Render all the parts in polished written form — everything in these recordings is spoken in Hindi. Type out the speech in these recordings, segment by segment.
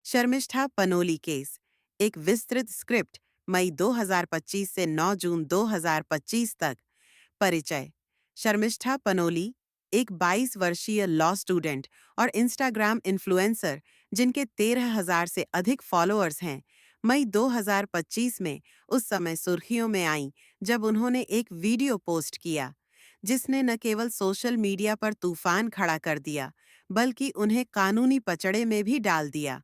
शर्मिष्ठा पनोली केस, एक विस्तृत स्क्रिप्ट, मई 2025 से 9 जून 2025 तक। परिचय। शर्मिष्ठा पनोली एक 22 वर्षीय लॉ स्टूडेंट और इंस्टाग्राम इन्फ्लुएंसर जिनके 13,000 से अधिक फॉलोअर्स हैं, मई 2025 में उस समय सुर्खियों में आईं जब उन्होंने एक वीडियो पोस्ट किया जिसने न केवल सोशल मीडिया पर तूफान खड़ा कर दिया बल्कि उन्हें कानूनी पचड़े में भी डाल दिया।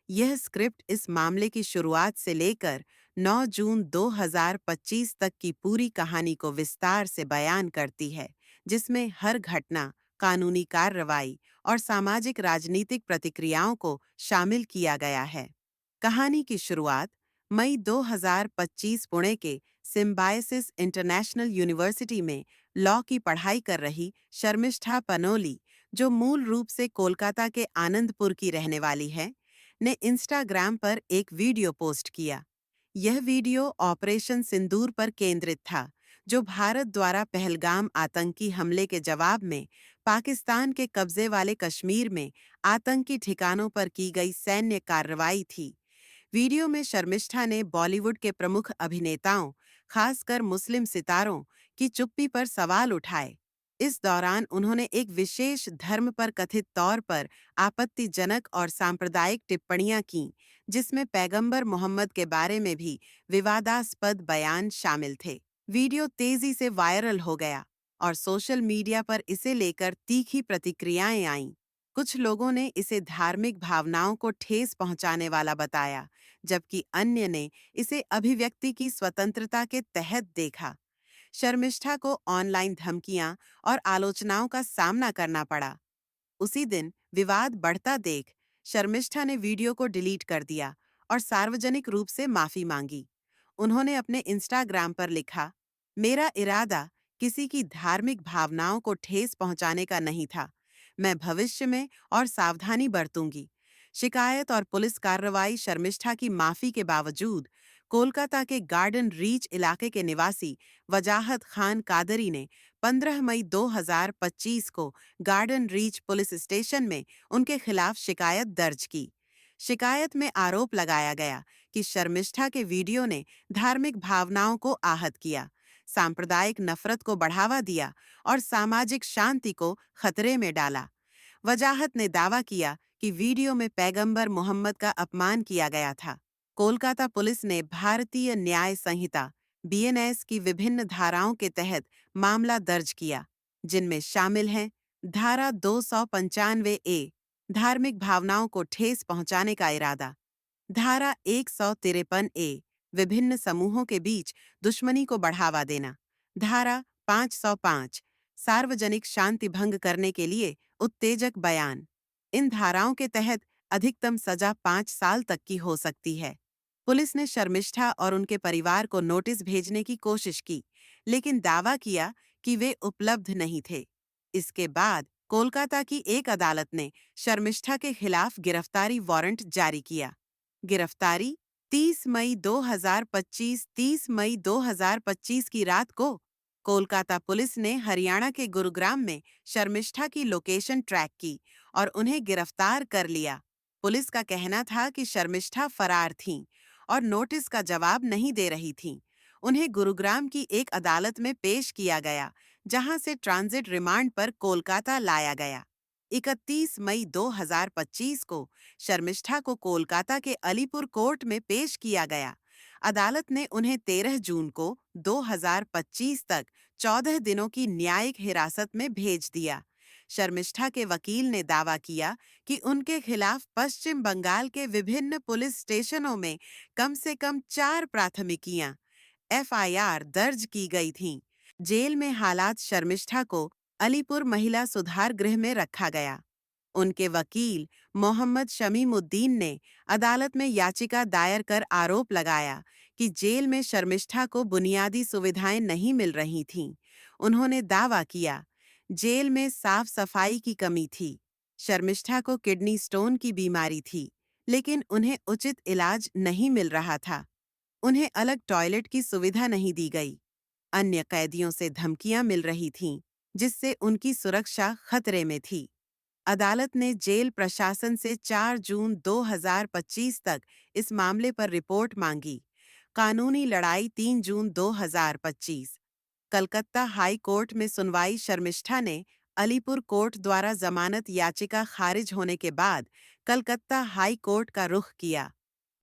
यह स्क्रिप्ट इस मामले की शुरुआत से लेकर 9 जून 2025 तक की पूरी कहानी को विस्तार से बयान करती है, जिसमें हर घटना, कानूनी कार्रवाई और सामाजिक राजनीतिक प्रतिक्रियाओं को शामिल किया गया है। कहानी की शुरुआत मई 2025 पुणे के सिम्बायसिस इंटरनेशनल यूनिवर्सिटी में लॉ की पढ़ाई कर रही शर्मिष्ठा पनोली, जो मूल रूप से कोलकाता के आनंदपुर की रहने वाली है, ने इंस्टाग्राम पर एक वीडियो पोस्ट किया। यह वीडियो ऑपरेशन सिंदूर पर केंद्रित था, जो भारत द्वारा पहलगाम आतंकी हमले के जवाब में पाकिस्तान के कब्जे वाले कश्मीर में आतंकी ठिकानों पर की गई सैन्य कार्रवाई थी। वीडियो में शर्मिष्ठा ने बॉलीवुड के प्रमुख अभिनेताओं, खासकर मुस्लिम सितारों, की चुप्पी पर सवाल उठाए। इस दौरान उन्होंने एक विशेष धर्म पर कथित तौर पर आपत्तिजनक और सांप्रदायिक टिप्पणियां कीं, जिसमें पैगंबर मोहम्मद के बारे में भी विवादास्पद बयान शामिल थे। वीडियो तेजी से वायरल हो गया और सोशल मीडिया पर इसे लेकर तीखी प्रतिक्रियाएं आईं। कुछ लोगों ने इसे धार्मिक भावनाओं को ठेस पहुंचाने वाला बताया, जबकि अन्य ने इसे अभिव्यक्ति की स्वतंत्रता के तहत देखा। शर्मिष्ठा को ऑनलाइन धमकियां और आलोचनाओं का सामना करना पड़ा। उसी दिन विवाद बढ़ता देख शर्मिष्ठा ने वीडियो को डिलीट कर दिया और सार्वजनिक रूप से माफी मांगी। उन्होंने अपने इंस्टाग्राम पर लिखा, मेरा इरादा किसी की धार्मिक भावनाओं को ठेस पहुंचाने का नहीं था। मैं भविष्य में और सावधानी बरतूंगी। शिकायत और पुलिस कार्रवाई। शर्मिष्ठा की माफी के बावजूद कोलकाता के गार्डन रीच इलाके के निवासी वजाहत खान कादरी ने 15 मई 2025 को गार्डन रीच पुलिस स्टेशन में उनके खिलाफ शिकायत दर्ज की। शिकायत में आरोप लगाया गया कि शर्मिष्ठा के वीडियो ने धार्मिक भावनाओं को आहत किया, सांप्रदायिक नफरत को बढ़ावा दिया और सामाजिक शांति को खतरे में डाला। वजाहत ने दावा किया कि वीडियो में पैगंबर मोहम्मद का अपमान किया गया था। कोलकाता पुलिस ने भारतीय न्याय संहिता (बीएनएस) की विभिन्न धाराओं के तहत मामला दर्ज किया, जिनमें शामिल हैं धारा 295 ए, धार्मिक भावनाओं को ठेस पहुंचाने का इरादा; धारा 153 ए, विभिन्न समूहों के बीच दुश्मनी को बढ़ावा देना; धारा 505, सार्वजनिक शांति भंग करने के लिए उत्तेजक बयान। इन धाराओं के तहत अधिकतम सजा 5 साल तक की हो सकती है। पुलिस ने शर्मिष्ठा और उनके परिवार को नोटिस भेजने की कोशिश की, लेकिन दावा किया कि वे उपलब्ध नहीं थे। इसके बाद कोलकाता की एक अदालत ने शर्मिष्ठा के खिलाफ गिरफ्तारी वारंट जारी किया। गिरफ्तारी 30 मई 2025 की रात को कोलकाता पुलिस ने हरियाणा के गुरुग्राम में शर्मिष्ठा की लोकेशन ट्रैक की और उन्हें गिरफ्तार कर लिया। पुलिस का कहना था कि शर्मिष्ठा फरार थीं और नोटिस का जवाब नहीं दे रही थीं। उन्हें गुरुग्राम की एक अदालत में पेश किया गया, जहां से ट्रांजिट रिमांड पर कोलकाता लाया गया। 31 मई 2025 को शर्मिष्ठा को कोलकाता के अलीपुर कोर्ट में पेश किया गया। अदालत ने उन्हें 13 जून को 2025 तक 14 दिनों की न्यायिक हिरासत में भेज दिया। शर्मिष्ठा के वकील ने दावा किया कि उनके खिलाफ पश्चिम बंगाल के विभिन्न पुलिस स्टेशनों में कम से कम 4 प्राथमिकियां (एफआईआर) दर्ज की गई थीं। जेल में हालात। शर्मिष्ठा को अलीपुर महिला सुधार गृह में रखा गया। उनके वकील मोहम्मद शमीमुद्दीन ने अदालत में याचिका दायर कर आरोप लगाया कि जेल में शर्मिष्ठा को बुनियादी सुविधाएं नहीं मिल रही थीं। उन्होंने दावा किया, जेल में साफ सफाई की कमी थी। शर्मिष्ठा को किडनी स्टोन की बीमारी थी, लेकिन उन्हें उचित इलाज नहीं मिल रहा था। उन्हें अलग टॉयलेट की सुविधा नहीं दी गई। अन्य कैदियों से धमकियां मिल रही थीं, जिससे उनकी सुरक्षा खतरे में थी। अदालत ने जेल प्रशासन से 4 जून 2025 तक इस मामले पर रिपोर्ट मांगी। कानूनी लड़ाई 3 जून 2025। कलकत्ता हाई कोर्ट में सुनवाई। शर्मिष्ठा ने अलीपुर कोर्ट द्वारा जमानत याचिका खारिज होने के बाद कलकत्ता हाई कोर्ट का रुख किया।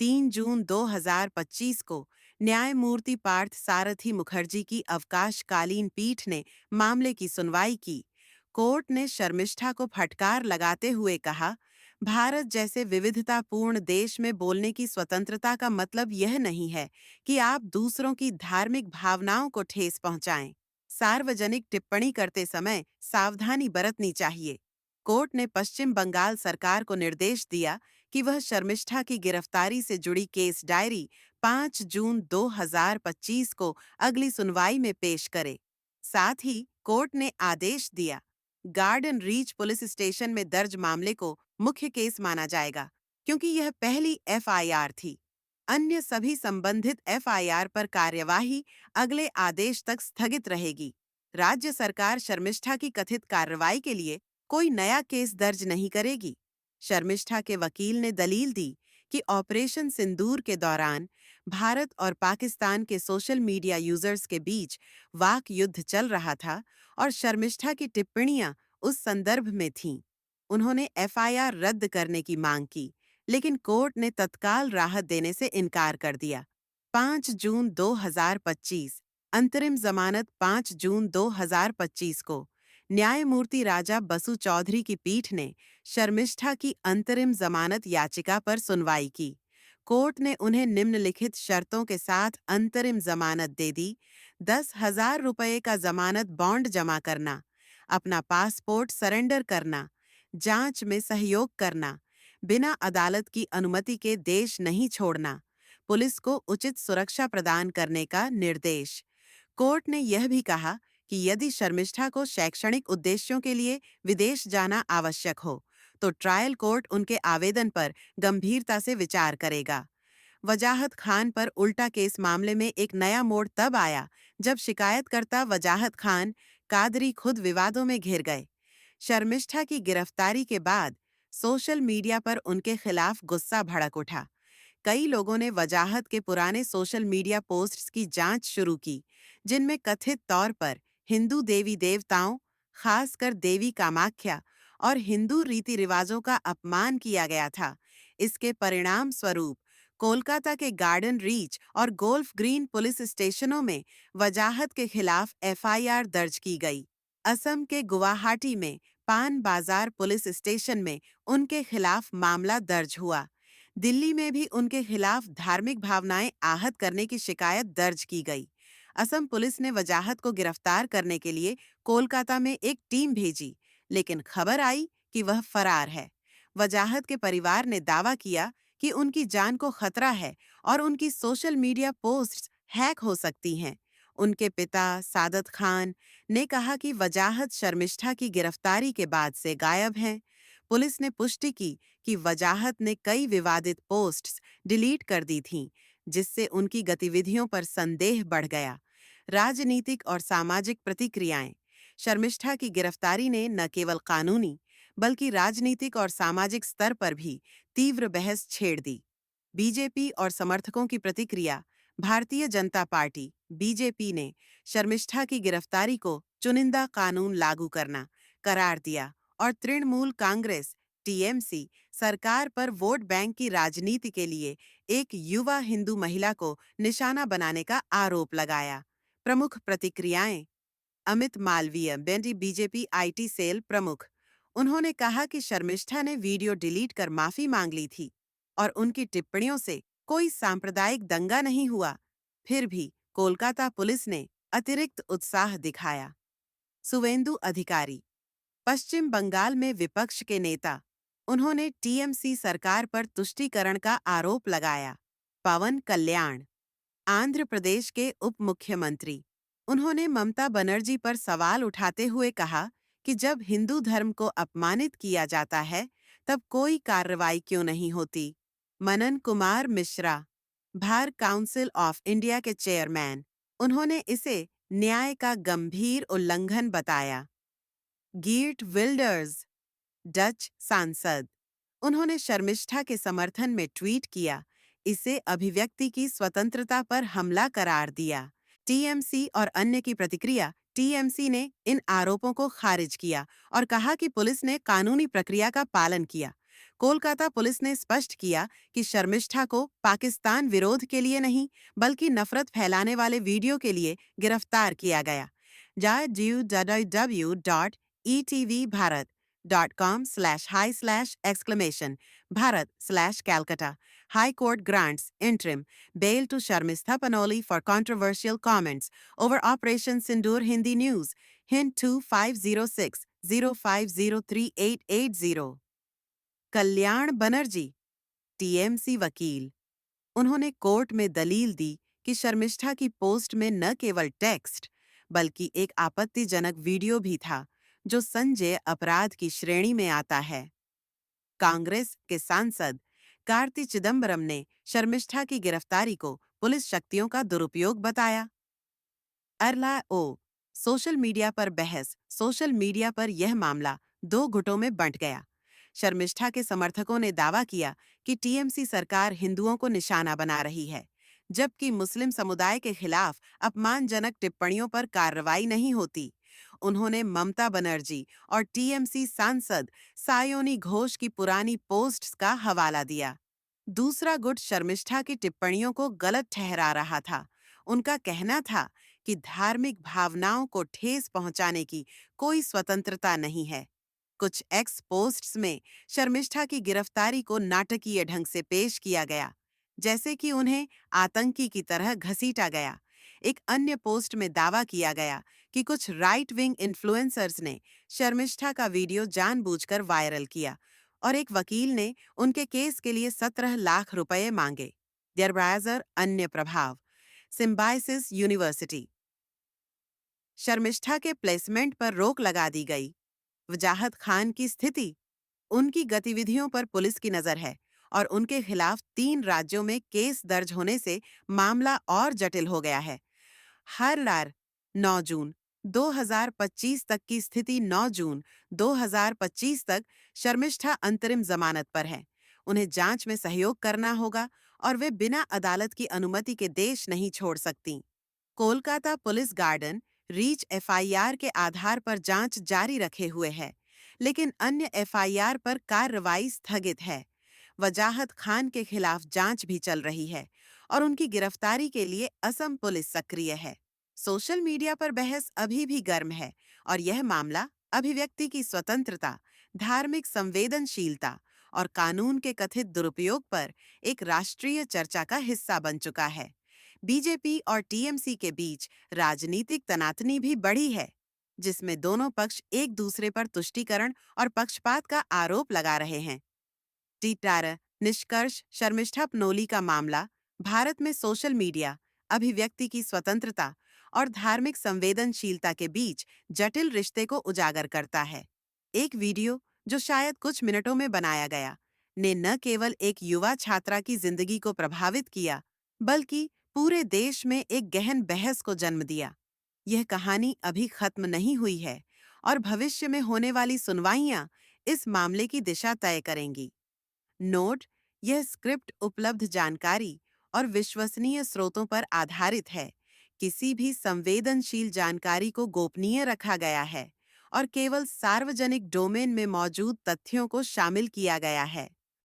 3 जून 2025 को न्यायमूर्ति पार्थ सारथी मुखर्जी की अवकाशकालीन पीठ ने मामले की सुनवाई की। कोर्ट ने शर्मिष्ठा को फटकार लगाते हुए कहा, भारत जैसे विविधतापूर्ण देश में बोलने की स्वतंत्रता का मतलब यह नहीं है कि आप दूसरों की धार्मिक भावनाओं को ठेस पहुंचाएं। सार्वजनिक टिप्पणी करते समय सावधानी बरतनी चाहिए। कोर्ट ने पश्चिम बंगाल सरकार को निर्देश दिया कि वह शर्मिष्ठा की गिरफ्तारी से जुड़ी केस डायरी 5 जून 2025 को अगली सुनवाई में पेश करे। साथ ही कोर्ट ने आदेश दिया, गार्डन रीच पुलिस स्टेशन में दर्ज मामले को मुख्य केस माना जाएगा, क्योंकि यह पहली एफआईआर थी। अन्य सभी संबंधित एफआईआर पर कार्यवाही अगले आदेश तक स्थगित रहेगी। राज्य सरकार शर्मिष्ठा की कथित कार्रवाई के लिए कोई नया केस दर्ज नहीं करेगी। शर्मिष्ठा के वकील ने दलील दी कि ऑपरेशन सिंदूर के दौरान भारत और पाकिस्तान के सोशल मीडिया यूजर्स के बीच वाक युद्ध चल रहा था और शर्मिष्ठा की टिप्पणियां उस संदर्भ में थीं। उन्होंने एफआईआर रद्द करने की मांग की, लेकिन कोर्ट ने तत्काल राहत देने से इनकार कर दिया। 5 जून 2025 अंतरिम जमानत। 5 जून 2025 को न्यायमूर्ति राजा बसु चौधरी की पीठ ने शर्मिष्ठा की अंतरिम जमानत याचिका पर सुनवाई की। कोर्ट ने उन्हें निम्नलिखित शर्तों के साथ अंतरिम जमानत दे दी। 10,000 रुपये का जमानत बॉन्ड जमा करना, अपना पासपोर्ट सरेंडर करना, जांच में सहयोग करना, बिना अदालत की अनुमति के देश नहीं छोड़ना, पुलिस को उचित सुरक्षा प्रदान करने का निर्देश। कोर्ट ने यह भी कहा कि यदि शर्मिष्ठा को शैक्षणिक उद्देश्यों के लिए विदेश जाना आवश्यक हो, तो ट्रायल कोर्ट उनके आवेदन पर गंभीरता से विचार करेगा। वजाहत खान पर उल्टा केस मामले में एक नया मोड़ तब आया जब शिकायतकर्ता वजाहत खान कादरी खुद विवादों में घिर गए। शर्मिष्ठा की गिरफ्तारी के बाद सोशल मीडिया पर उनके खिलाफ गुस्सा भड़क उठा। कई लोगों ने वजाहत के पुराने सोशल मीडिया पोस्ट्स की जांच शुरू की, जिनमें कथित तौर पर हिंदू देवी देवताओं, खासकर देवी कामाख्या और हिंदू रीति रिवाजों का अपमान किया गया था। इसके परिणाम स्वरूप कोलकाता के गार्डन रीच और गोल्फ ग्रीन पुलिस स्टेशनों में वजाहत के खिलाफ एफआईआर दर्ज की गई। असम के गुवाहाटी में पान बाजार पुलिस स्टेशन में उनके खिलाफ मामला दर्ज हुआ। दिल्ली में भी उनके खिलाफ धार्मिक भावनाएं आहत करने की शिकायत दर्ज की गई। असम पुलिस ने वजाहत को गिरफ्तार करने के लिए कोलकाता में एक टीम भेजी, लेकिन खबर आई कि वह फरार है। वजाहत के परिवार ने दावा किया कि उनकी जान को खतरा है और उनकी सोशल मीडिया पोस्ट्स हैक हो सकती हैं। उनके पिता सादत खान ने कहा कि वजाहत शर्मिष्ठा की गिरफ्तारी के बाद से गायब हैं। पुलिस ने पुष्टि की कि वजाहत ने कई विवादित पोस्ट्स डिलीट कर दी थीं, जिससे उनकी गतिविधियों पर संदेह बढ़ गया। राजनीतिक और सामाजिक प्रतिक्रियाएं। शर्मिष्ठा की गिरफ्तारी ने न केवल कानूनी बल्कि राजनीतिक और सामाजिक स्तर पर भी तीव्र बहस छेड़ दी। बीजेपी और समर्थकों की प्रतिक्रिया। भारतीय जनता पार्टी बीजेपी ने शर्मिष्ठा की गिरफ्तारी को चुनिंदा कानून लागू करना करार दिया और तृणमूल कांग्रेस टीएमसी सरकार पर वोट बैंक की राजनीति के लिए एक युवा हिंदू महिला को निशाना बनाने का आरोप लगाया। प्रमुख प्रतिक्रियाएं। Amit Malviya BJP IT cell प्रमुख। उन्होंने कहा कि शर्मिष्ठा ने वीडियो डिलीट कर माफी मांग ली थी और उनकी टिप्पणियों से कोई सांप्रदायिक दंगा नहीं हुआ। फिर भी कोलकाता पुलिस ने अतिरिक्त उत्साह दिखाया। सुवेंदु अधिकारी पश्चिम बंगाल में विपक्ष के नेता। उन्होंने टीएमसी सरकार पर तुष्टीकरण का आरोप लगाया। पवन कल्याण आंध्र प्रदेश के उप मुख्यमंत्री। उन्होंने ममता बनर्जी पर सवाल उठाते हुए कहा कि जब हिंदू धर्म को अपमानित किया जाता है, तब कोई कार्रवाई क्यों नहीं होती। Manan Kumar Mishra bar council of India के चेयरमैन। उन्होंने इसे न्याय का गंभीर उल्लंघन बताया। गीर्ट विल्डर्स डच सांसद। उन्होंने शर्मिष्ठा के समर्थन में ट्वीट किया, इसे अभिव्यक्ति की स्वतंत्रता पर हमला करार दिया। टीएमसी और अन्य की प्रतिक्रिया। टीएमसी ने इन आरोपों को खारिज किया और कहा कि पुलिस ने कानूनी प्रक्रिया का पालन किया। कोलकाता पुलिस ने स्पष्ट किया कि शर्मिष्ठा को पाकिस्तान विरोध के लिए नहीं, बल्कि नफरत फैलाने वाले वीडियो के लिए गिरफ्तार किया गया। www.etvbharat.com/high/exclamation Bharat/Calcutta. High Court grants interim bail to Sharmistha Panoli for controversial comments over Operation Sindoor. Hindi News. Hint 250605038880। Kalyan Banerjee, TMC वकील। उन्होंने कोर्ट में दलील दी कि शर्मिष्ठा की पोस्ट में न केवल टेक्स्ट बल्कि एक आपत्तिजनक वीडियो भी था, जो संज्ञेय अपराध की श्रेणी में आता है। कांग्रेस के सांसद कार्ति चिदंबरम ने शर्मिष्ठा की गिरफ्तारी को पुलिस शक्तियों का दुरुपयोग बताया। अरला ओ सोशल मीडिया पर बहस। सोशल मीडिया पर यह मामला दो गुटों में बंट गया। शर्मिष्ठा के समर्थकों ने दावा किया कि टीएमसी सरकार हिंदुओं को निशाना बना रही है, जबकि मुस्लिम समुदाय के खिलाफ अपमानजनक टिप्पणियों पर कार्रवाई नहीं होती। उन्होंने ममता बनर्जी और टीएमसी सांसद सायोनी घोष की पुरानी पोस्ट्स का हवाला दिया। दूसरा गुट शर्मिष्ठा की टिप्पणियों को गलत ठहरा रहा था। उनका कहना था कि धार्मिक भावनाओं को ठेस पहुंचाने की कोई स्वतंत्रता नहीं है। कुछ एक्स पोस्ट्स में शर्मिष्ठा की गिरफ्तारी को नाटकीय ढंग से पेश किया गया, जैसे कि उन्हें आतंकी की तरह घसीटा गया। एक अन्य पोस्ट में दावा किया गया कि कुछ राइट विंग इन्फ्लुएंसर्स ने शर्मिष्ठा का वीडियो जानबूझकर वायरल किया और एक वकील ने उनके केस के लिए 17 लाख रुपए मांगे। देयरबायर अन्य प्रभाव। Symbiosis university. शर्मिष्ठा के प्लेसमेंट पर रोक लगा दी गई। वजाहत खान की स्थिति। उनकी गतिविधियों पर पुलिस की नजर है और उनके खिलाफ 3 राज्यों में केस दर्ज होने से मामला और जटिल हो गया है। हर 9 जून 2025 तक की स्थिति। 9 जून 2025 तक शर्मिष्ठा अंतरिम जमानत पर है। उन्हें जांच में सहयोग करना होगा और वे बिना अदालत की अनुमति के देश नहीं छोड़ सकती। Kolkata police garden reach FIR के आधार पर जांच जारी रखे हुए है, लेकिन अन्य एफआईआर पर कार्रवाई स्थगित है। वजाहत खान के खिलाफ जांच भी चल रही है और उनकी गिरफ्तारी के लिए असम पुलिस सक्रिय है। सोशल मीडिया पर बहस अभी भी गर्म है और यह मामला अभिव्यक्ति की स्वतंत्रता, धार्मिक संवेदनशीलता और कानून के कथित दुरुपयोग पर एक राष्ट्रीय चर्चा का हिस्सा बन चुका है। बीजेपी और टीएमसी के बीच राजनीतिक तनातनी भी बढ़ी है, जिसमें दोनों पक्ष एक दूसरे पर तुष्टीकरण और पक्षपात का आरोप लगा रहे हैं। टीटारा निष्कर्ष। शर्मिष्ठा पनोली का मामला भारत में सोशल मीडिया, अभिव्यक्ति की स्वतंत्रता और धार्मिक संवेदनशीलता के बीच जटिल रिश्ते को उजागर करता है। एक वीडियो जो शायद कुछ मिनटों में बनाया गया ने न केवल एक युवा छात्रा की जिंदगी को प्रभावित किया, बल्कि पूरे देश में एक गहन बहस को जन्म दिया। यह कहानी अभी खत्म नहीं हुई है और भविष्य में होने वाली सुनवाइयां इस मामले की दिशा तय करेंगी। नोट: यह स्क्रिप्ट उपलब्ध जानकारी और विश्वसनीय स्रोतों पर आधारित है। किसी भी संवेदनशील जानकारी को गोपनीय रखा गया है और केवल सार्वजनिक डोमेन में मौजूद तथ्यों को शामिल किया गया है।